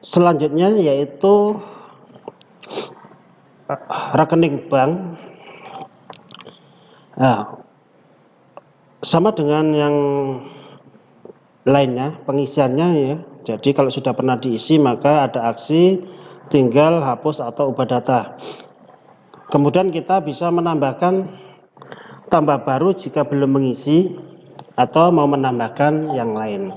Selanjutnya yaitu rekening bank. Nah, sama dengan yang lainnya pengisiannya ya. Jadi kalau sudah pernah diisi maka ada aksi tinggal hapus atau ubah data. Kemudian kita bisa menambahkan tambah baru jika belum mengisi atau mau menambahkan yang lain,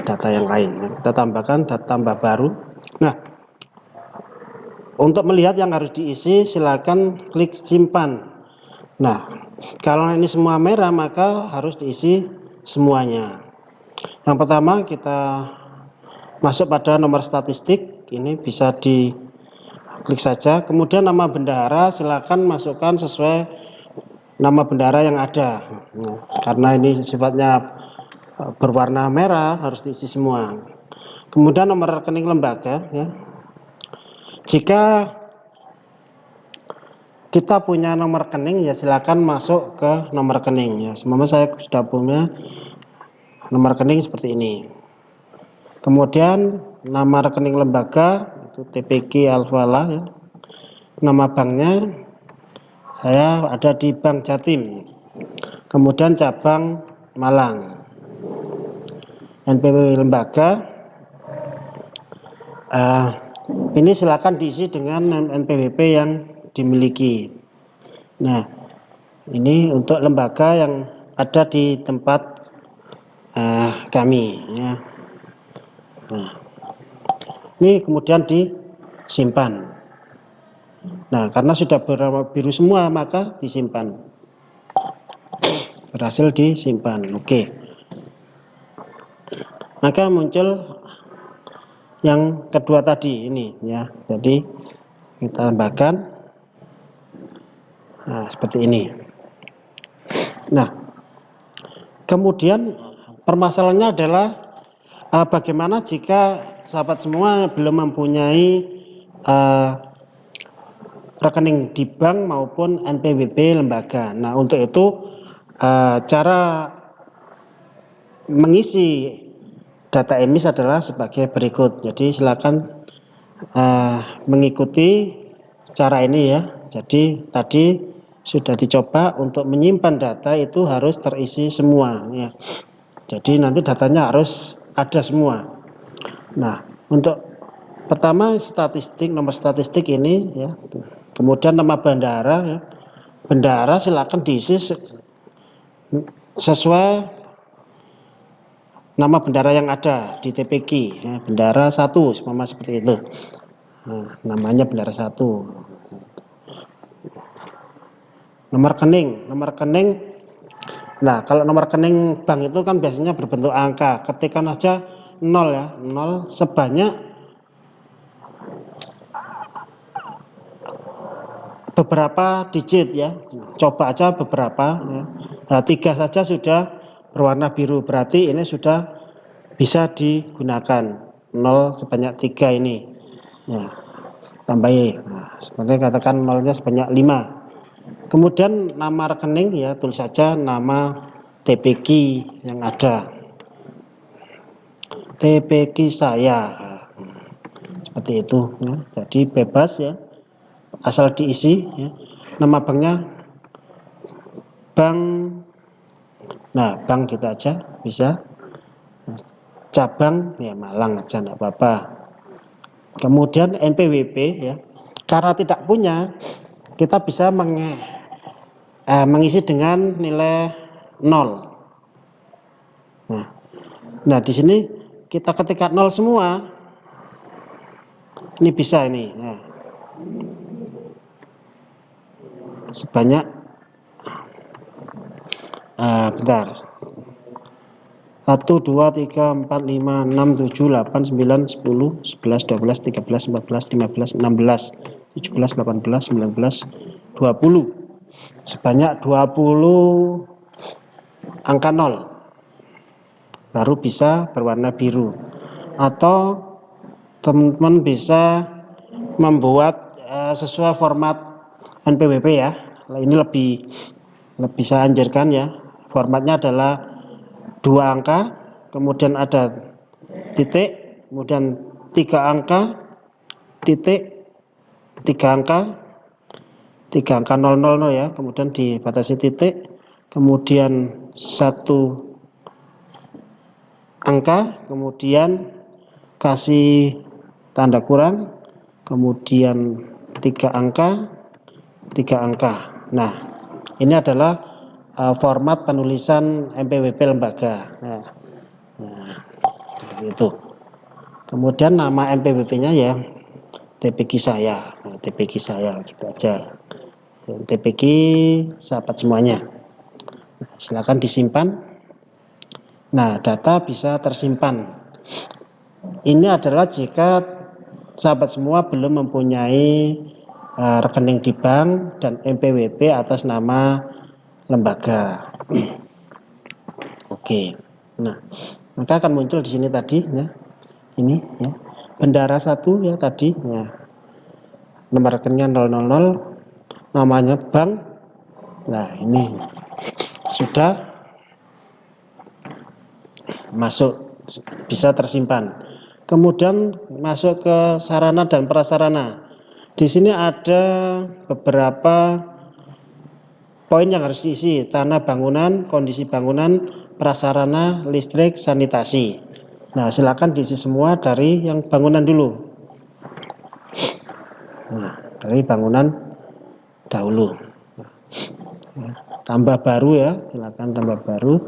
data yang lain. Kita tambahkan data tambah baru. Nah, untuk melihat yang harus diisi silakan klik simpan. Nah, kalau ini semua merah maka harus diisi semuanya. Yang pertama kita masuk pada nomor statistik, ini bisa diklik saja. Kemudian nama bendahara silakan masukkan sesuai nama bendahara yang ada. Karena ini sifatnya berwarna merah harus diisi semua. Kemudian nomor rekening lembaga ya. Jika kita punya nomor rekening ya silakan masuk ke nomor rekening ya. Semoga saya sudah punya nomor rekening seperti ini. Kemudian nama rekening lembaga itu TPG Alfala ya. Nama banknya saya ada di Bank Jatim. Kemudian cabang Malang. NPWP lembaga ini silakan diisi dengan NPWP yang dimiliki. Nah, ini untuk lembaga yang ada di tempat kami ya. Nah, ini kemudian disimpan. Nah, karena sudah berwarna biru semua maka disimpan. Berhasil disimpan. Oke. Maka muncul yang kedua tadi ini ya. Jadi kita tambahkan seperti ini. Nah, kemudian permasalahannya adalah bagaimana jika sahabat semua belum mempunyai rekening di bank maupun NPWP lembaga. Nah, untuk itu cara mengisi data emis adalah sebagai berikut. Jadi silakan mengikuti cara ini ya. Jadi tadi sudah dicoba untuk menyimpan data itu harus terisi semua ya. Jadi nanti datanya harus ada semua. Nah, untuk pertama statistik, nomor statistik ini ya. Kemudian nama bendahara ya. Bendahara silakan diisi sesuai nama bendahara yang ada di TPG ya. Bendahara 1 sama seperti itu. Nah, namanya bendahara 1. Nomor rekening. Nah, kalau nomor rekening bank itu kan biasanya berbentuk angka. Ketikkan aja 0 ya, 0 sebanyak beberapa digit ya. Coba aja beberapa ya. Nah, 3 saja sudah berwarna biru, berarti ini sudah bisa digunakan. 0 sebanyak 3 ini ya, tambahin. Nah, seperti katakan 0-nya sebanyak 5. Kemudian nama rekening ya, tulis saja nama TPG yang ada, TPG saya seperti itu ya. Jadi bebas ya, asal diisi ya. Nama banknya bank, nah bank gitu aja bisa. Cabang ya Malang aja enggak apa-apa. Kemudian NPWP ya, karena tidak punya kita bisa mengisi dengan nilai 0. Nah di sini kita ketikkan 0 semua, ini bisa ini ya. Sebanyak bentar, 1, 2, 3, 4, 5, 6, 7, 8, 9, 10, 11, 12, 13, 14, 15, 16, 17, 18, 19, 20. Sebanyak 20 angka 0 baru bisa berwarna biru. Atau teman-teman bisa membuat sesuai format NPWP ya. Ini lebih saya anjurkan ya. Formatnya adalah 2 angka, kemudian ada titik, kemudian 3 angka, titik, 3 angka, 00 ya, kemudian dibatasi titik, kemudian 1 angka, kemudian kasih tanda kurang, kemudian 3 angka, 3 angka. Nah, ini adalah format penulisan MPWP lembaga. Nah, seperti itu. Kemudian nama MPWP-nya ya TPG saya. Nah, TPG saya gitu aja. TPG sahabat semuanya. Nah, silakan disimpan. Nah, data bisa tersimpan. Ini adalah jika sahabat semua belum mempunyai rekening di bank dan MPWP atas nama lembaga. Oke. Nah, maka akan muncul di sini tadi ya. Ini ya. Bendara 1 ya tadi ya. Nomor rekeningnya 000, namanya bank. Nah, ini sudah masuk, bisa tersimpan. Kemudian masuk ke sarana dan prasarana. Di sini ada beberapa poin yang harus diisi: tanah bangunan, kondisi bangunan, prasarana, listrik, sanitasi. Nah, silakan diisi semua dari yang bangunan dulu. Nah, dari bangunan dahulu. Tambah baru ya, silakan tambah baru.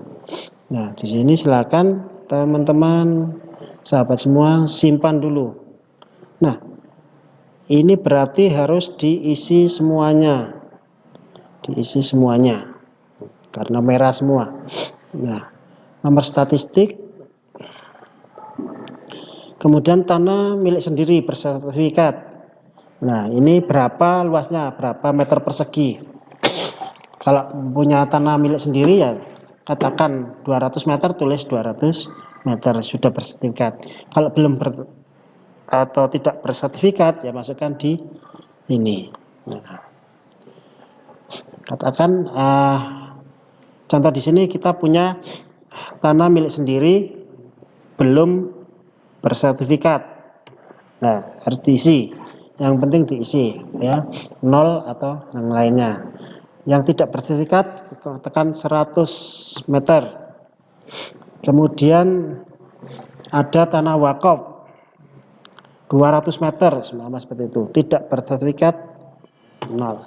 Nah, di sini silakan teman-teman sahabat semua simpan dulu. Nah, ini berarti harus diisi semuanya. Diisi semuanya. Karena merah semua. Nah, nomor statistik. Kemudian tanah milik sendiri bersertifikat. Nah, ini berapa luasnya, berapa meter persegi. Kalau punya tanah milik sendiri ya katakan 200 meter, tulis 200 meter sudah bersertifikat. Kalau belum atau tidak bersertifikat ya masukkan di ini. Nah, katakan contoh di sini kita punya tanah milik sendiri belum bersertifikat. Nah, harus diisi. Yang penting diisi ya, 0 atau yang lainnya. Yang tidak bersertifikat katakan 100 meter. Kemudian ada tanah wakaf 200 meter sama seperti itu, tidak bersertifikat 0.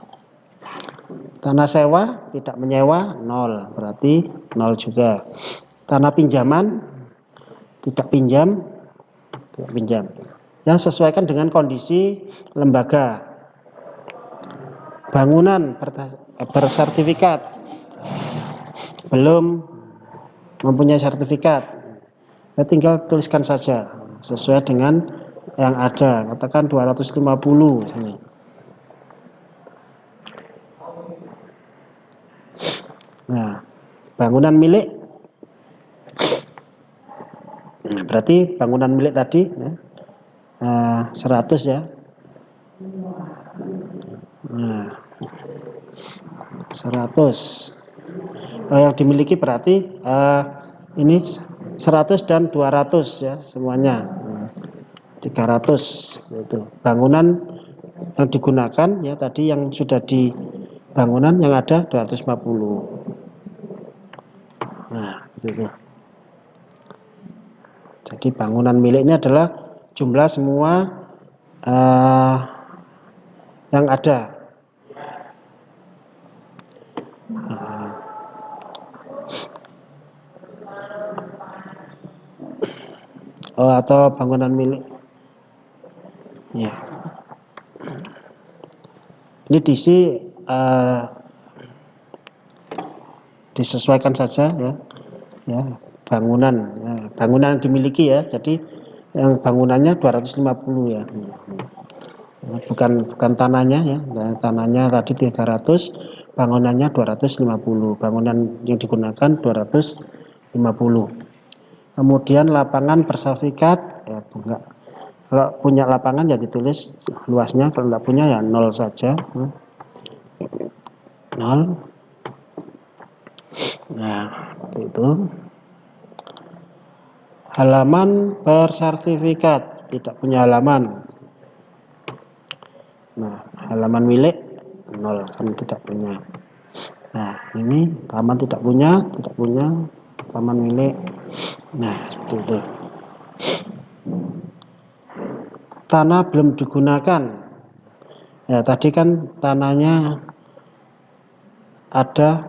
Tanah sewa tidak menyewa 0, berarti 0 juga. Tanah pinjaman tidak pinjam, tidak pinjam. Yang sesuaikan dengan kondisi lembaga. Bangunan bersertifikat belum mempunyai sertifikat, ya tinggal tuliskan saja sesuai dengan yang ada, katakan 250 ini. Nah, bangunan milik, nah, berarti bangunan milik tadi ya, 100 ya. Nah, 100 yang dimiliki berarti ini 100 dan 200 ya semuanya. 300 itu bangunan yang digunakan ya tadi, yang sudah di bangunan yang ada 250. Nah, gitu. Jadi bangunan miliknya adalah jumlah semua yang ada. Atau bangunan milik ya. Ini diisi disesuaikan saja ya bangunan bangunan yang dimiliki ya, jadi yang bangunannya 250 ya, bukan tanahnya ya. Nah, tanahnya tadi 300, bangunannya 250, bangunan yang digunakan 250. Kemudian lapangan bersertifikat ya enggak, kalau punya lapangan ya ditulis luasnya, kalau enggak punya ya 0 saja, 0. Nah, itu halaman bersertifikat. tidak punya halaman. Nah, halaman milik 0, kan tidak punya. Nah, ini taman tidak punya taman milik. Nah, seperti itu. Tanah belum digunakan. Ya, tadi kan tanahnya ada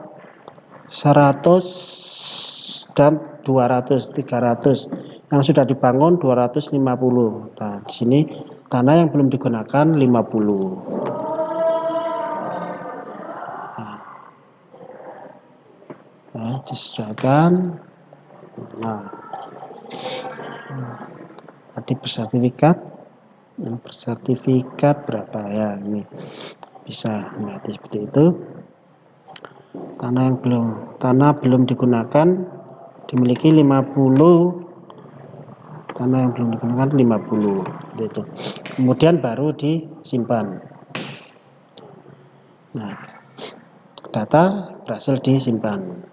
100 dan 200, 300. Yang sudah dibangun 250. Nah, di sini tanah yang belum digunakan 50. Nah, disesuaikan. Nah, tadi bersertifikat berapa ya, ini bisa nanti seperti itu. Tanah belum digunakan dimiliki 50, tanah yang belum digunakan 50 itu. Kemudian baru disimpan. Nah, data berhasil disimpan.